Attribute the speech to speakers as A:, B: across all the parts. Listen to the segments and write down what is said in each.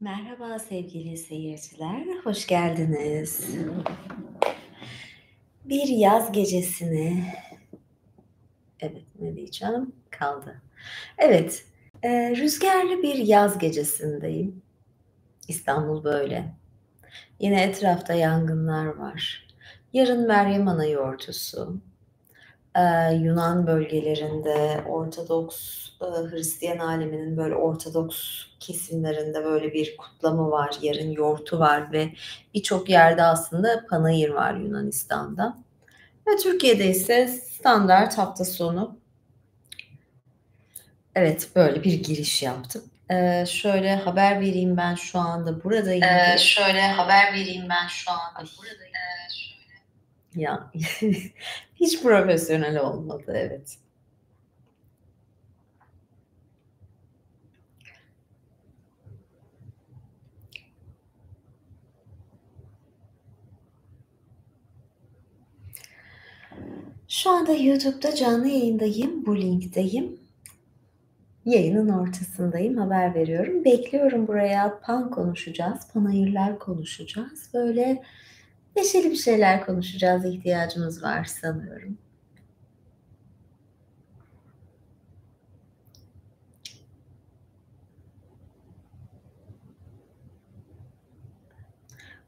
A: Merhaba sevgili seyirciler, hoş geldiniz. Bir yaz gecesini, evet ne diyeceğim kaldı. Evet, rüzgarlı bir yaz gecesindeyim. İstanbul böyle. Yine etrafta yangınlar var. Yarın Meryem Ana yortusu. Yunan bölgelerinde Ortodoks Hristiyan aleminin böyle Ortodoks kesimlerinde böyle bir kutlama var. Yarın yortu var ve birçok yerde aslında panayır var Yunanistan'da. Ve Türkiye'de ise standart hafta sonu. Evet, böyle bir giriş yaptım. Şöyle haber vereyim ben şu anda buradayım diye.
B: Şöyle haber vereyim ben şu anda buradayım.
A: Ya hiç profesyonel olmadı, evet. Şu anda YouTube'da canlı yayındayım. Bu linkteyim. Yayının ortasındayım. Haber veriyorum. Bekliyorum buraya. Pan konuşacağız. Panayırlar konuşacağız. Böyle neşeli bir şeyler konuşacağız. İhtiyacımız var sanıyorum.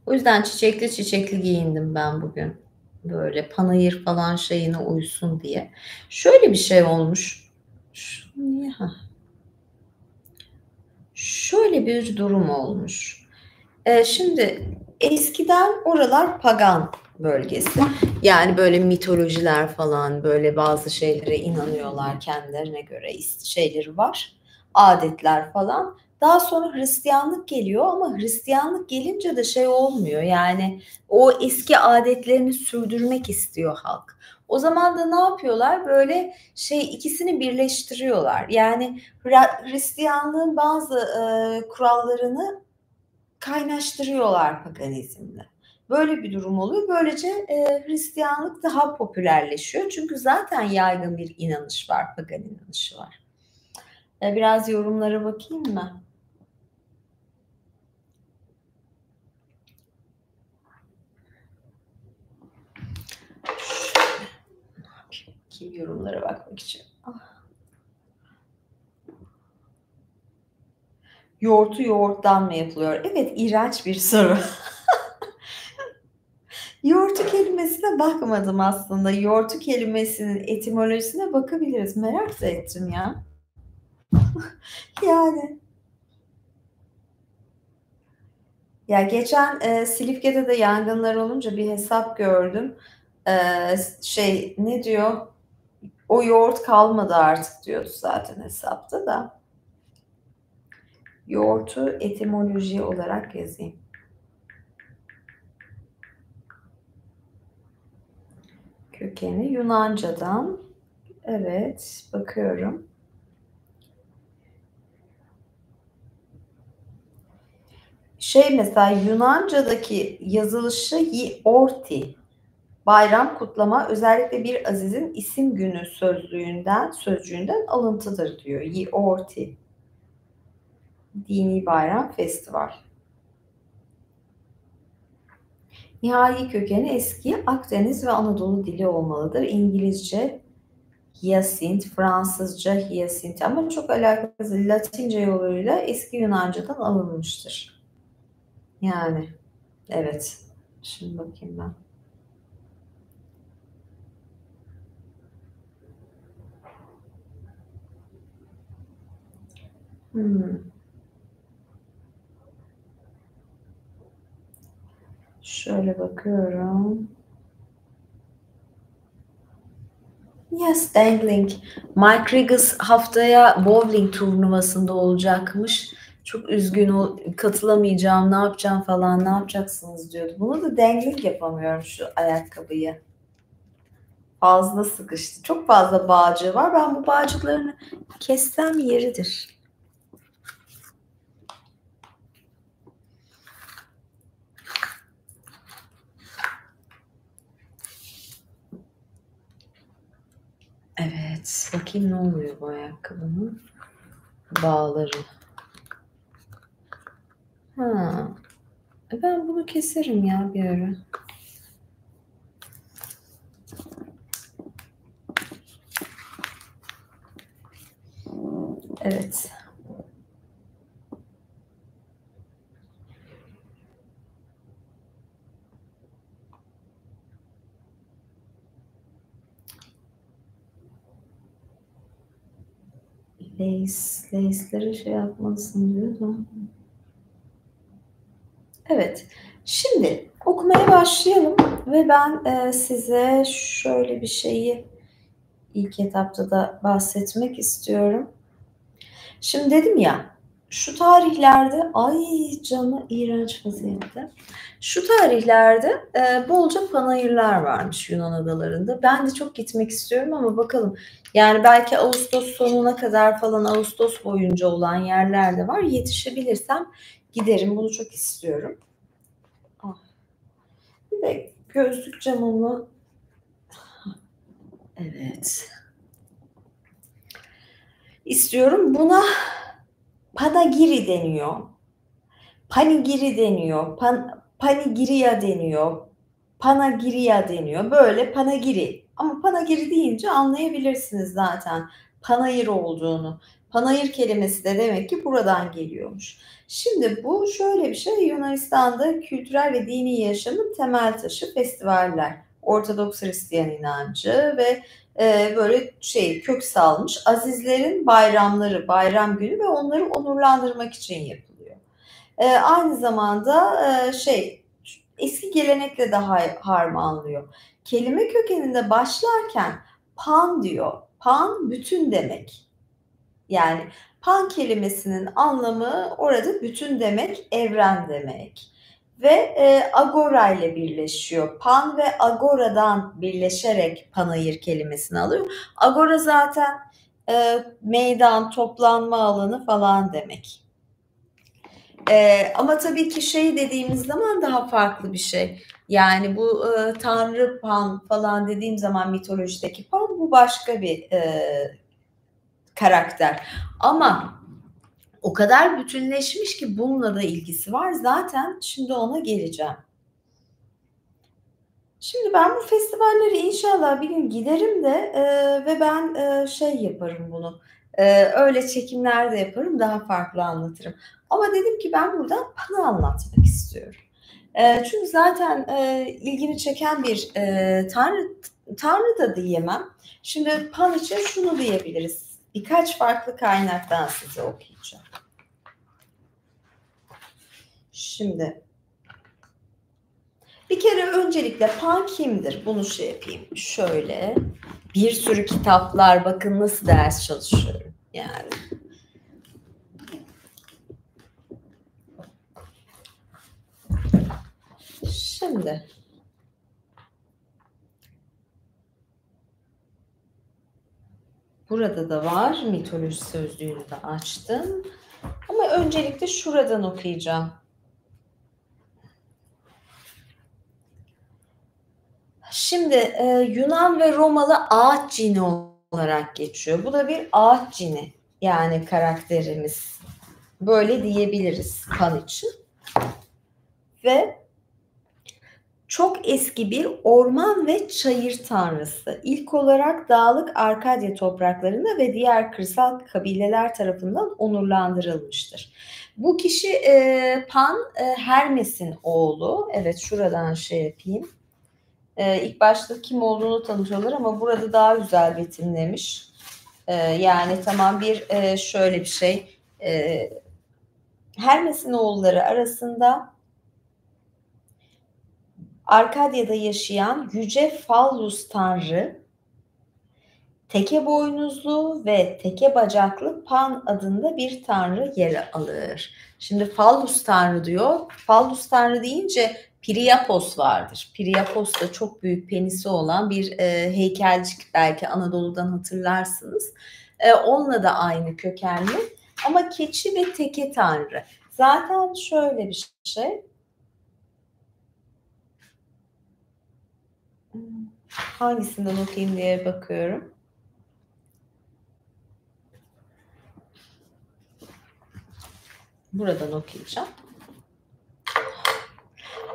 A: O yüzden çiçekli çiçekli giyindim ben bugün. Böyle panayır falan şeyine uysun diye. Şöyle bir şey olmuş. Şunu niye? Şöyle bir durum olmuş. Şimdi eskiden oralar pagan bölgesi. Yani böyle mitolojiler falan böyle bazı şeylere inanıyorlar kendilerine göre şeyleri var. Adetler falan. Daha sonra Hristiyanlık geliyor ama Hristiyanlık gelince de şey olmuyor. Yani o eski adetlerini sürdürmek istiyor halk. O zaman da ne yapıyorlar? Böyle ikisini birleştiriyorlar. Yani Hristiyanlığın bazı kurallarını kaynaştırıyorlar paganizmle. Böyle bir durum oluyor. Böylece Hristiyanlık daha popülerleşiyor. Çünkü zaten yaygın bir inanış var, pagan inanışı var. Biraz yorumlara bakayım mı? Ne yapayım? Kim yorumlara bakmak için? Yoğurtu yoğurttan mı yapılıyor? Evet, iğrenç bir soru. Yoğurtu kelimesine bakmadım aslında. Yoğurtu kelimesinin etimolojisine bakabiliriz. Merak da ettim ya. Yani. Ya geçen Silifke'de de yangınlar olunca bir hesap gördüm. Ne diyor? O yoğurt kalmadı artık diyordu zaten hesapta da. Yoğurtu etimoloji olarak yazayım. Kökeni Yunanca'dan. Evet, bakıyorum. Mesela Yunanca'daki yazılışı Yiorti. Bayram kutlama özellikle bir azizin isim günü sözcüğünden alıntıdır diyor. Yiorti. Dini bayram, festival. Nihai kökeni eski Akdeniz ve Anadolu dili olmalıdır. İngilizce Hyacint, Fransızca Hyacint ama çok alakasız Latince yoluyla eski Yunanca'dan alınmıştır. Yani evet. Şimdi bakayım ben. Şöyle bakıyorum. Yes, dangling. Mike Riggis haftaya bowling turnuvasında olacakmış. Çok üzgün katılamayacağım, ne yapacağım falan, ne yapacaksınız diyordu. Bunu da dangling yapamıyorum şu ayakkabıyı. Fazla sıkıştı. Çok fazla bağcığı var. Ben bu bağcıklarını kessem yeridir. Evet. Bakayım ne oluyor bu ayakkabının bağları. Ha. Ben bunu keserim ya bir ara. Evet. Lace'leri şey yapmalısın diyor da. Evet. Şimdi okumaya başlayalım ve ben size şöyle bir şeyi ilk etapta da bahsetmek istiyorum. Şimdi dedim ya, şu tarihlerde ay canı iğrenç vaziyette. Şu tarihlerde bolca panayırlar varmış Yunan adalarında. Ben de çok gitmek istiyorum ama bakalım. Yani belki Ağustos sonuna kadar falan, Ağustos boyunca olan yerler de var. Yetişebilirsem giderim. Bunu çok istiyorum. Ah. Bir de gözlük camımı. Evet. İstiyorum. Buna panagiri deniyor. Panigiri deniyor. Panigiriya deniyor. Panagiriya deniyor. Böyle panagiri. Ama panagiri deyince anlayabilirsiniz zaten panayır olduğunu. Panayır kelimesi de demek ki buradan geliyormuş. Şimdi bu şöyle bir şey. Yunanistan'da kültürel ve dini yaşamın temel taşı festivaller. Ortodoks Hristiyan inancı ve böyle kök salmış azizlerin bayramları, bayram günü ve onları onurlandırmak için yapılıyor. Aynı zamanda eski gelenekle de harmanlıyor. Kelime kökeninde başlarken pan diyor. Pan bütün demek. Yani pan kelimesinin anlamı orada bütün demek, evren demek. Ve agora ile birleşiyor. Pan ve agoradan birleşerek panayır kelimesini alıyor. Agora zaten meydan, toplanma alanı falan demek. Ama tabii ki şey dediğimiz zaman daha farklı bir şey. Yani bu Tanrı Pan falan dediğim zaman mitolojideki Pan bu başka bir karakter. Ama o kadar bütünleşmiş ki bununla da ilgisi var. Zaten şimdi ona geleceğim. Şimdi ben bu festivallere inşallah bir gün giderim de ve ben şey yaparım bunu. Öyle çekimler de yaparım, daha farklı anlatırım. Ama dedim ki ben buradan Pan'ı anlatmak istiyorum. Çünkü zaten ilgimi çeken bir tanrı da diyemem. Şimdi Pan için şunu diyebiliriz. Birkaç farklı kaynaktan size okuyacağım. Şimdi bir kere öncelikle Pan kimdir? Bunu şey yapayım. Şöyle bir sürü kitaplar, bakın nasıl ders çalışıyorum. Yani şimdi burada da var. Mitoloji sözlüğünü de açtım. Ama öncelikle şuradan okuyacağım. Şimdi Yunan ve Romalı ağaç cini olarak geçiyor. Bu da bir ağaç cini. Yani karakterimiz. Böyle diyebiliriz Pan için. Ve çok eski bir orman ve çayır tanrısı. İlk olarak dağlık Arkadya topraklarında ve diğer kırsal kabileler tarafından onurlandırılmıştır. Bu kişi Pan, Hermes'in oğlu. Evet, şuradan şey yapayım. İlk başta kim olduğunu tanıtıyorlar ama burada daha güzel betimlemiş. Yani tamam bir şöyle bir şey. Hermes'in oğulları arasında Arkadya'da yaşayan yüce Fallus tanrı, teke boynuzlu ve teke bacaklı Pan adında bir tanrı yer alır. Şimdi Fallus tanrı diyor. Fallus tanrı deyince Priapos vardır. Priapos da çok büyük penisi olan bir heykelcik, belki Anadolu'dan hatırlarsınız. Onunla da aynı kökenli. Ama keçi ve teke tanrı. Zaten şöyle bir şey. Hangisinden okuyayım diye bakıyorum. Buradan okuyacağım.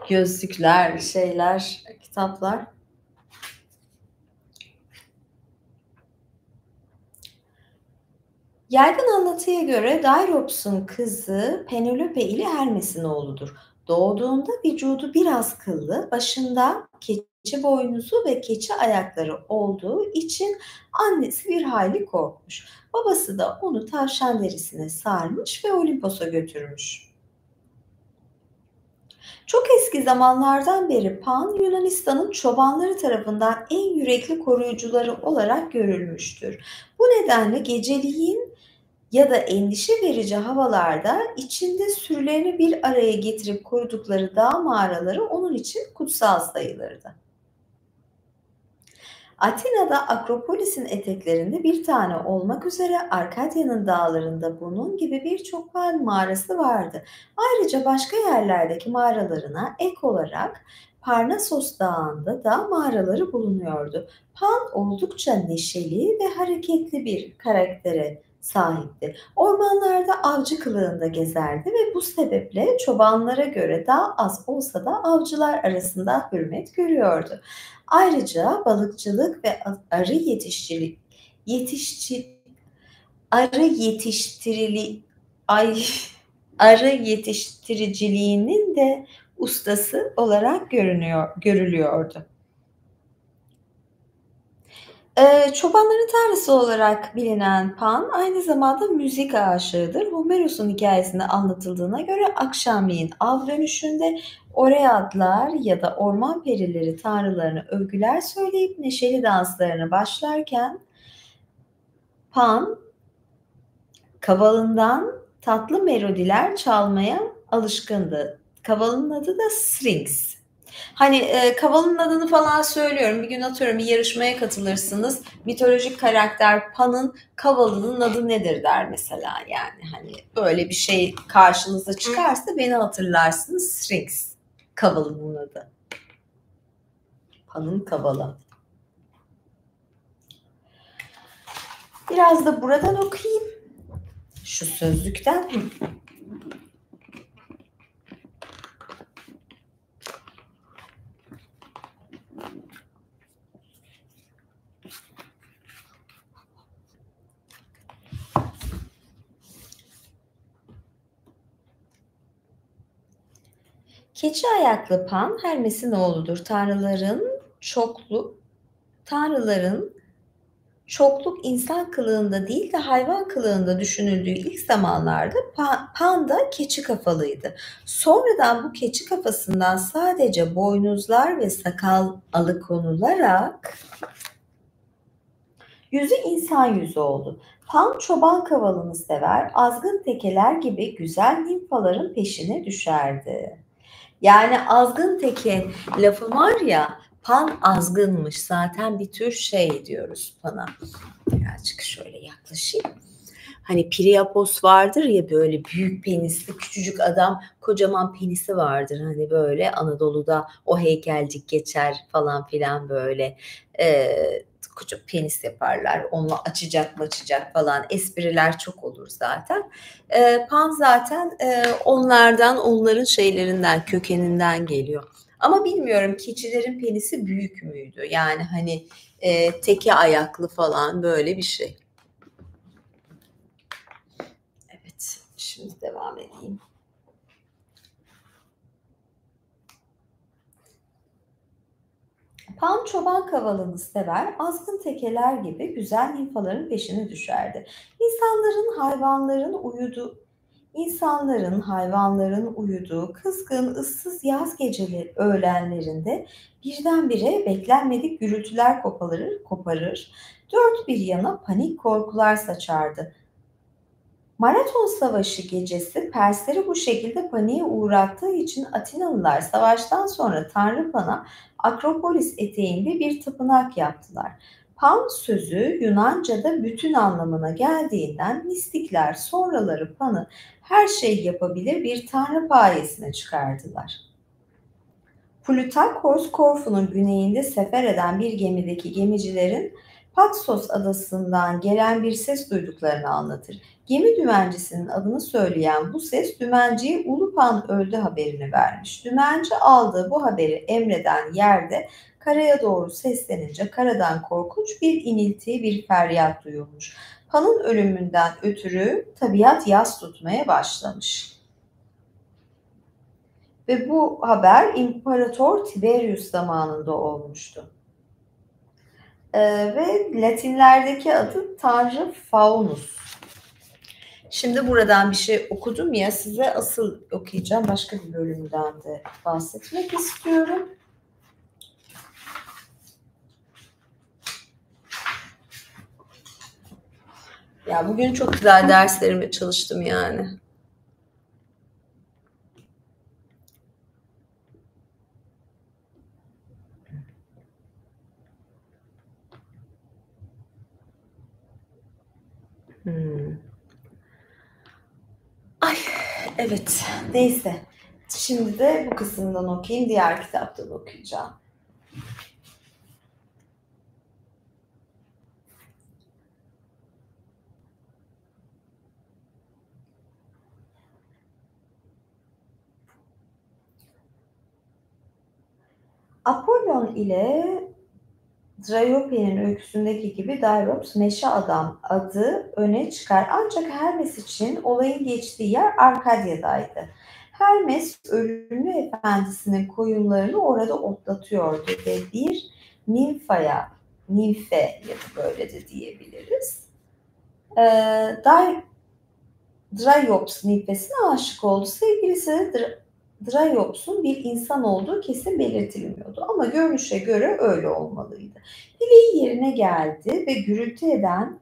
A: gözlükler, şeyler, kitaplar. Yaygın anlatıya göre Dairops'un kızı Penelope ile Hermes'in oğludur. Doğduğunda vücudu biraz kıllı, başında keçi boynuzu ve keçi ayakları olduğu için annesi bir hayli korkmuş. Babası da onu tavşan derisine sarmış ve Olimpos'a götürmüş. Çok eski zamanlardan beri Pan, Yunanistan'ın çobanları tarafından en yürekli koruyucuları olarak görülmüştür. Bu nedenle geceliğin ya da endişe verici havalarda içinde sürülerini bir araya getirip korudukları dağ mağaraları onun için kutsal sayılırdı. Atina'da Akropolis'in eteklerinde bir tane olmak üzere Arkadya'nın dağlarında bunun gibi birçok Pan mağarası vardı. Ayrıca başka yerlerdeki mağaralarına ek olarak Parnasos Dağı'nda da mağaraları bulunuyordu. Pan oldukça neşeli ve hareketli bir karaktere sahipti. Ormanlarda avcı kılığında gezerdi ve bu sebeple çobanlara göre daha az olsa da avcılar arasında hürmet görüyordu. Ayrıca balıkçılık ve arı yetiştirili ay arı yetiştiriciliğinin de ustası olarak görülüyordu. Çobanların tanrısı olarak bilinen Pan aynı zamanda müzik aşığıdır. Homeros'un hikayesinde anlatıldığına göre akşamleyin av dönüşünde Oreadlar ya da orman perileri tanrılarına övgüler söyleyip neşeli danslarına başlarken Pan kavalından tatlı melodiler çalmaya alışkındı. Kavalın adı da Syrinx. Hani Kaval'ın adını falan söylüyorum. Bir gün atıyorum bir yarışmaya katılırsınız. Mitolojik karakter Pan'ın Kaval'ının adı nedir der mesela. Yani hani böyle bir şey karşınıza çıkarsa beni hatırlarsınız. Syrinx. Kaval'ının adı. Pan'ın Kaval'ı. Biraz da buradan okuyayım. Şu sözlükten. Keçi ayaklı Pan, Hermes'in oğludur. Tanrıların çokluk insan kılığında değil de hayvan kılığında düşünüldüğü ilk zamanlarda Pan da keçi kafalıydı. Sonradan bu keçi kafasından sadece boynuzlar ve sakal alıkonularak yüzü insan yüzü oldu. Pan çoban kavalını sever, azgın tekeler gibi güzel nimfaların peşine düşerdi. Yani azgın teke lafı var ya, Pan azgınmış zaten bir tür şey diyoruz Pan'a. Birazcık şöyle yaklaşayım. Hani Priapos vardır ya böyle büyük penisli küçücük adam, kocaman penisi vardır. Hani böyle Anadolu'da o heykelcik geçer falan filan böyle. Koca penis yaparlar. Onunla açacak falan. Espriler çok olur zaten. Pan zaten onların şeylerinden, kökeninden geliyor. Ama bilmiyorum keçilerin penisi büyük müydü? Yani hani teke ayaklı falan böyle bir şey. Evet, şimdi devam edeyim. Pan çoban kavalını sever, azgın tekeler gibi güzel nimfaların peşine düşerdi. İnsanların, hayvanların uyuduğu kızgın, ıssız yaz geceleri öğlenlerinde birdenbire beklenmedik gürültüler koparır, dört bir yana panik korkular saçardı. Maraton Savaşı gecesi Persleri bu şekilde paniğe uğrattığı için Atinalılar savaştan sonra Tanrı Pan'a Akropolis eteğinde bir tapınak yaptılar. Pan sözü Yunanca'da bütün anlamına geldiğinden mistikler sonraları Pan'ı her şeyi yapabilir bir tanrı payesine çıkardılar. Plutarkos Korfu'nun güneyinde sefer eden bir gemideki gemicilerin Paxos adasından gelen bir ses duyduklarını anlatır. Gemi dümencisinin adını söyleyen bu ses dümenciye Ulupan öldü haberini vermiş. Dümenci aldığı bu haberi emreden yerde karaya doğru seslenince karadan korkunç bir inilti, bir feryat duyulmuş. Pan'ın ölümünden ötürü tabiat yas tutmaya başlamış. Ve bu haber İmparator Tiberius zamanında olmuştu. Ve Latinlerdeki adı Tanrı Faunus. Şimdi buradan bir şey okudum ya, size asıl okuyacağım başka bir bölümden de bahsetmek istiyorum. Ya bugün çok güzel derslerime çalıştım yani. Ay evet, neyse. Şimdi de bu kısımdan okuyayım, diğer kitaptan okuyacağım. Apollon ile Dryope'nin öyküsündeki gibi Dairops meşe adam adı öne çıkar. Ancak Hermes için olayın geçtiği yer Arkadya'daydı. Hermes ölümlü efendisinin koyunlarını orada otlatıyordu ve bir nimfe ya da böyle de diyebiliriz. Dryops nimfesine aşık oldu. Sevgilisi Dryops'un bir insan olduğu kesin belirtilmiyordu ama görünüşe göre öyle olmalıydı. Dileği yerine geldi ve gürültü eden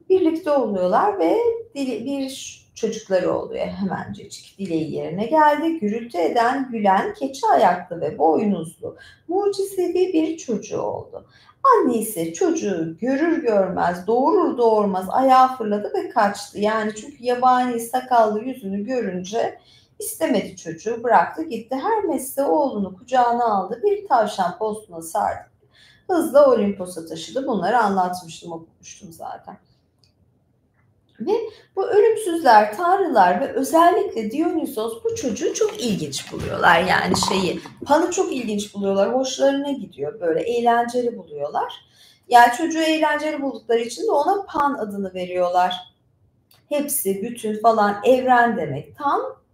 A: birlikte oluyorlar ve bir çocukları oluyor hemencecik. Dileği yerine geldi. Gürültü eden, gülen, keçi ayaklı ve boynuzlu, mucizevi bir çocuğu oldu. Anne ise çocuğu görür görmez, doğurur doğurmaz ayağa fırladı ve kaçtı. Yani çünkü yabani sakallı yüzünü görünce istemedi çocuğu, bıraktı gitti. Hermes de oğlunu kucağına aldı, bir tavşan postuna sardı. Hızla Olimpos'a taşıdı. Bunları anlatmıştım, okumuştum zaten. Ve bu ölümsüzler, tanrılar ve özellikle Dionysos bu çocuğu çok ilginç buluyorlar. Yani Pan'ı çok ilginç buluyorlar. Hoşlarına gidiyor. Böyle eğlenceli buluyorlar. Yani çocuğu eğlenceli buldukları için de ona Pan adını veriyorlar. Hepsi, bütün falan, evren demek.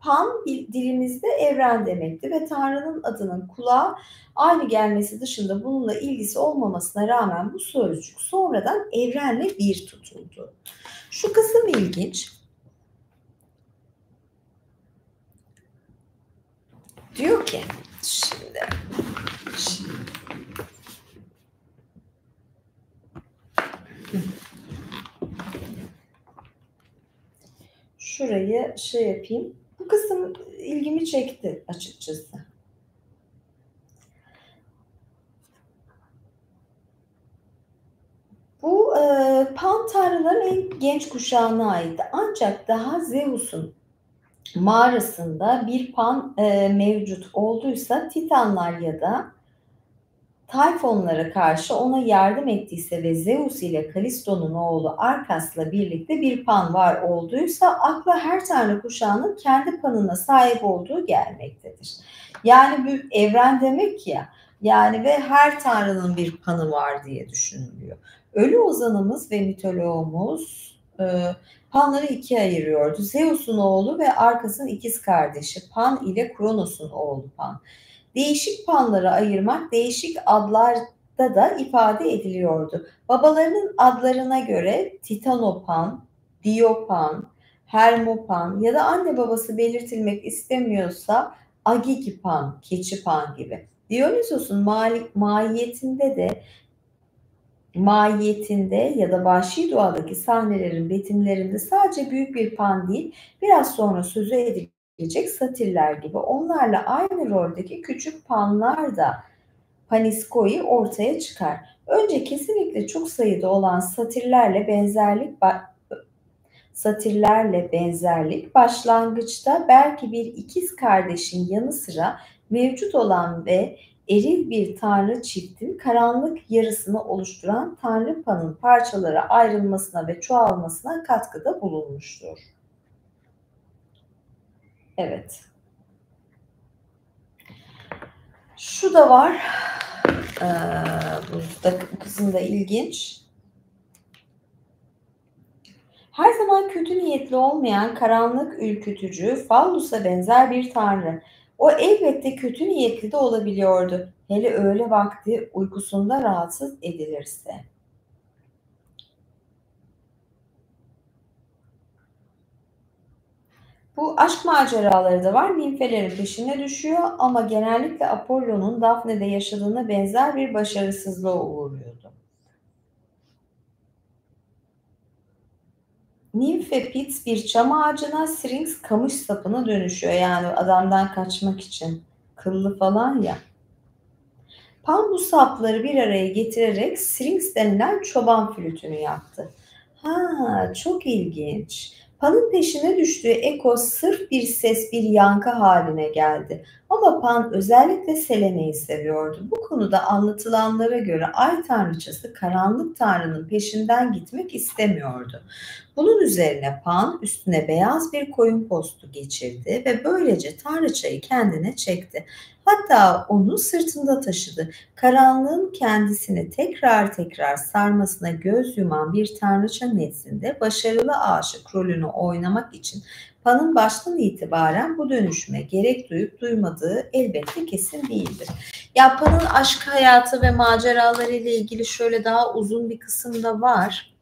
A: Pan dilimizde evren demekti ve Tanrı'nın adının kulağa aynı gelmesi dışında bununla ilgisi olmamasına rağmen bu sözcük sonradan evrenle bir tutuldu. Şu kısım ilginç. Diyor ki şimdi şurayı yapayım. Bu kısım ilgimi çekti açıkçası. Bu Pan tanrıların en genç kuşağına aitti. Ancak daha Zeus'un mağarasında bir Pan mevcut olduysa Titanlar ya da Tayfonlara karşı ona yardım ettiyse ve Zeus ile Kalisto'nun oğlu Arkas'la birlikte bir Pan var olduysa akla her tanrı kuşağının kendi Pan'ına sahip olduğu gelmektedir. Yani bir evren demek ya, yani ve her tanrının bir Pan'ı var diye düşünülüyor. Ölü ozanımız ve mitoloğumuz Panları ikiye ayırıyordu. Zeus'un oğlu ve Arkas'ın ikiz kardeşi Pan ile Kronos'un oğlu Pan. Değişik panları ayırmak değişik adlarda da ifade ediliyordu. Babalarının adlarına göre Titanopan, Diopan, Hermopan ya da anne babası belirtilmek istemiyorsa Agigipan, Keçipan gibi. Dionysos'un mahiyetinde ya da vahşi doğadaki sahnelerin betimlerinde sadece büyük bir pan değil, biraz sonra sözü edilecek satirler gibi onlarla aynı roldeki küçük panlar da paniskoi ortaya çıkar. Önce kesinlikle çok sayıda olan satirlerle benzerlik başlangıçta belki bir ikiz kardeşin yanı sıra mevcut olan ve eril bir tanrı çiftin karanlık yarısını oluşturan tanrı Pan'ın parçalara ayrılmasına ve çoğalmasına katkıda bulunmuştur. Evet. Şu da var. Bu kısım da ilginç. Her zaman kötü niyetli olmayan karanlık ürkütücü, Fallus'a benzer bir tanrı. O elbette kötü niyetli de olabiliyordu. Hele öğle vakti uykusunda rahatsız edilirse. Bu aşk maceraları da var. Nimfelerin peşine düşüyor ama genellikle Apollo'nun Daphne'de yaşadığına benzer bir başarısızlığa uğruyordu. Nimfe Pits bir çam ağacına, Syrinx kamış sapına dönüşüyor. Yani adamdan kaçmak için. Kıllı falan ya. Pan bu sapları bir araya getirerek Syrinx denilen çoban flütünü yaptı. Ha, çok ilginç. Pan'ın peşine düştüğü eko sırf bir ses, bir yankı haline geldi. Ama Pan özellikle Selene'yi seviyordu. Bu konuda anlatılanlara göre Ay Tanrıçası karanlık Tanrı'nın peşinden gitmek istemiyordu. Bunun üzerine Pan üstüne beyaz bir koyun postu geçirdi ve böylece Tanrıçayı kendine çekti. Hatta onu sırtında taşıdı. Karanlığın kendisini tekrar tekrar sarmasına göz yuman bir tanrıça nezdinde başarılı aşık rolünü oynamak için Pan'ın baştan itibaren bu dönüşüme gerek duyup duymadığı elbette kesin değildir. Ya Pan'ın aşk hayatı ve maceraları ile ilgili şöyle daha uzun bir kısım da var.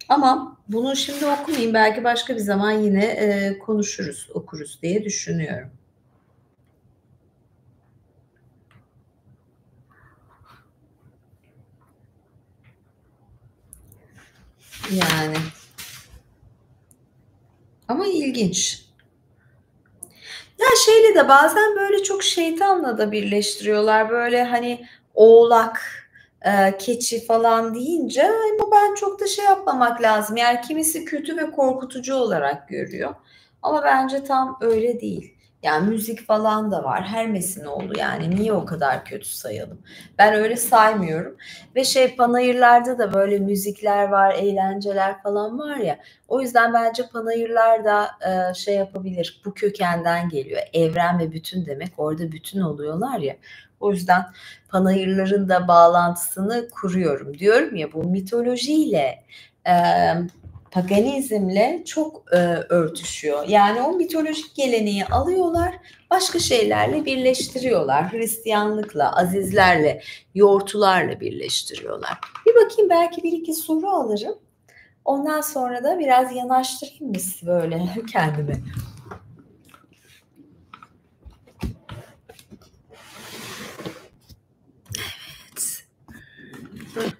A: Ama bunu şimdi okumayayım. Belki başka bir zaman yine konuşuruz, okuruz diye düşünüyorum. Yani. Ama ilginç. Ya şeyle de bazen böyle çok şeytanla da birleştiriyorlar. Böyle hani oğlak, keçi falan deyince ama ben çok da şey yapmamak lazım. Yani kimisi kötü ve korkutucu olarak görüyor. Ama bence tam öyle değil. Yani müzik falan da var. Hermes'in oğlu yani niye o kadar kötü sayalım? Ben öyle saymıyorum. Ve panayırlarda da böyle müzikler var, eğlenceler falan var ya. O yüzden bence panayırlar da şey yapabilir. Bu kökenden geliyor. Evren ve bütün demek. Orada bütün oluyorlar ya. O yüzden panayırların da bağlantısını kuruyorum. Diyorum ya bu mitolojiyle paganizmle çok örtüşüyor. Yani o mitolojik geleneği alıyorlar, başka şeylerle birleştiriyorlar. Hristiyanlıkla, azizlerle, yortularla birleştiriyorlar. Bir bakayım belki bir iki soru alırım. Ondan sonra da biraz yanaştırayım mı böyle kendimi? Evet.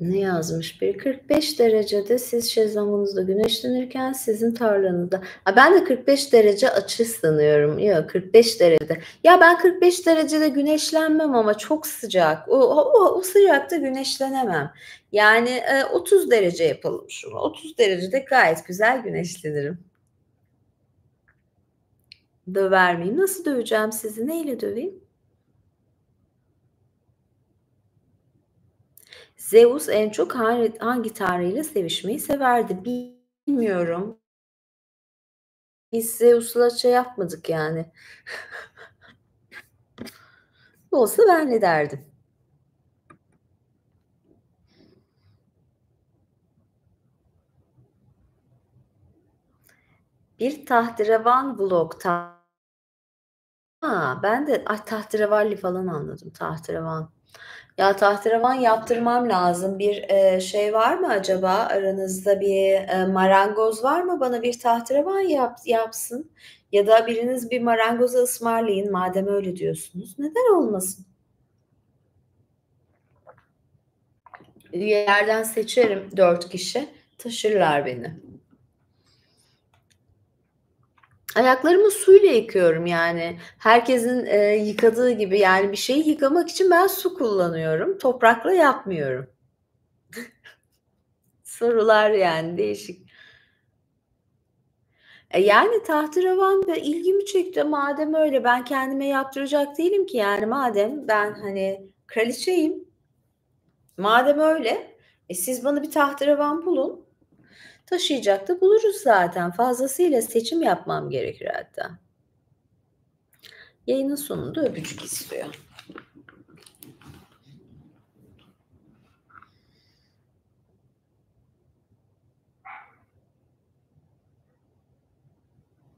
A: Ne yazmış biri? 45 derecede siz şezlongunuzda güneşlenirken sizin tarlanızda. Ben de 45 derece açı sanıyorum. Yok 45 derecede. Ya ben 45 derecede güneşlenmem ama çok sıcak. O sıcakta güneşlenemem. Yani 30 derece yapalım şunu. 30 derecede gayet güzel güneşlenirim. Döver miyim? Nasıl döveceğim sizi? Neyle döveyim? Zeus en çok hangi tanrıyla sevişmeyi severdi? Bilmiyorum. Biz Zeus'la şey yapmadık yani. Olsa ben ne derdim? Bir tahterevan blok. Ben de tahterevalli falan anladım. Tahterevan. Ya tahterevan yaptırmam lazım. Bir şey var mı acaba? Aranızda bir marangoz var mı? Bana bir tahterevan yapsın. Ya da biriniz bir marangoza ısmarlayın madem öyle diyorsunuz. Neden olmasın? Üyelerden seçerim 4 kişi. Taşırlar beni. Ayaklarımı suyla yıkıyorum yani. Herkesin yıkadığı gibi yani bir şeyi yıkamak için ben su kullanıyorum. Toprakla yapmıyorum. sorular yani değişik. Yani tahterevan da ilgimi çekti. Madem öyle ben kendime yaptıracak değilim ki yani madem ben, hani, kraliçeyim, madem öyle, siz bana bir tahterevan bulun. Taşıyacak da buluruz zaten. Fazlasıyla seçim yapmam gerekir hatta. Yayının sonunda öpücük istiyor.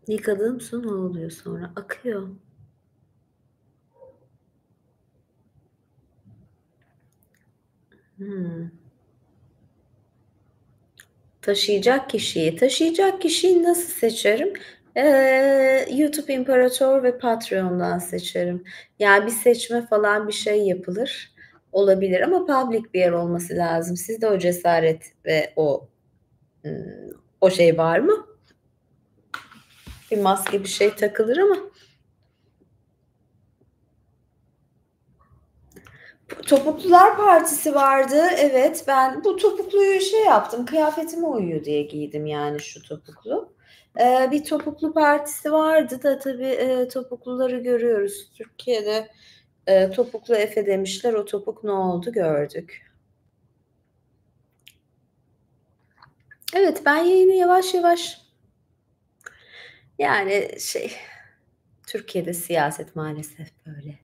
A: Yıkadığım su ne oluyor sonra? Akıyor. Hımm. Taşıyacak kişiyi nasıl seçerim? YouTube İmparator ve Patreon'dan seçerim. Yani bir seçme falan bir şey yapılır. Olabilir ama public bir yer olması lazım. Sizde o cesaret ve o şey var mı? Bir maske bir şey takılır ama. Topuklular Partisi vardı. Evet, ben bu topukluyu şey yaptım, kıyafetime uyuyor diye giydim yani şu topuklu. Bir topuklu partisi vardı da tabii, topukluları görüyoruz. Türkiye'de, topuklu Efe demişler. O topuk ne oldu gördük. Evet, ben yayını yavaş yavaş yani Türkiye'de siyaset maalesef böyle.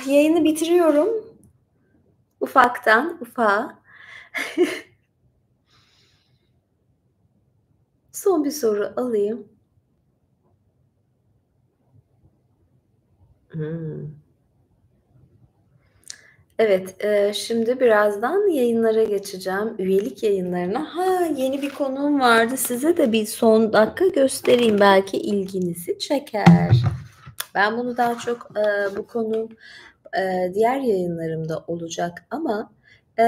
A: Yayını bitiriyorum. Ufaktan ufağa. Son bir soru alayım. Hımm. Evet, şimdi birazdan yayınlara geçeceğim, üyelik yayınlarına. Yeni bir konuğum vardı. Size de bir son dakika göstereyim, belki ilginizi çeker. Ben bunu daha çok, bu konu, diğer yayınlarımda olacak ama,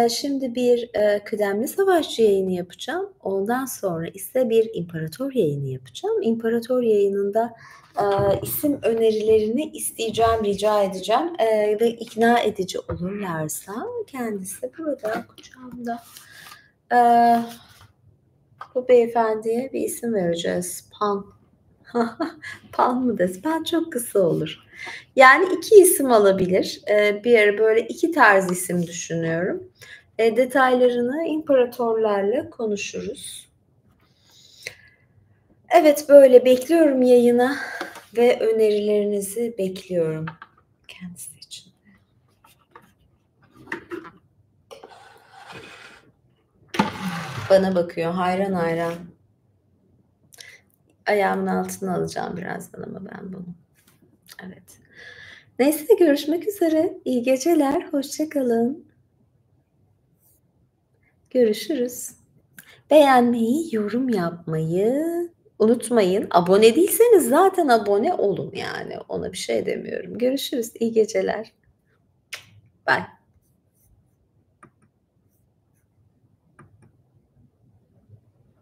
A: şimdi bir, kıdemli savaşçı yayını yapacağım. Ondan sonra ise bir imparator yayını yapacağım. İmparator yayınında, isim önerilerini isteyeceğim, rica edeceğim, ve ikna edici olurlarsa kendisi burada kucağımda. Bu beyefendiye bir isim vereceğiz. Pan. Pan mı desem? Pan çok kısa olur. Yani 2 isim alabilir. Bir ara böyle 2 tarz isim düşünüyorum. Detaylarını imparatorlarla konuşuruz. Evet, böyle bekliyorum yayına ve önerilerinizi bekliyorum kendisi için. Bana bakıyor hayran hayran. Ayağımın altına alacağım birazdan ama ben bunu. Evet. Neyse görüşmek üzere. İyi geceler. Hoşça kalın. Görüşürüz. Beğenmeyi, yorum yapmayı unutmayın. Abone değilseniz zaten abone olun yani. Ona bir şey demiyorum. Görüşürüz. İyi geceler. Bye.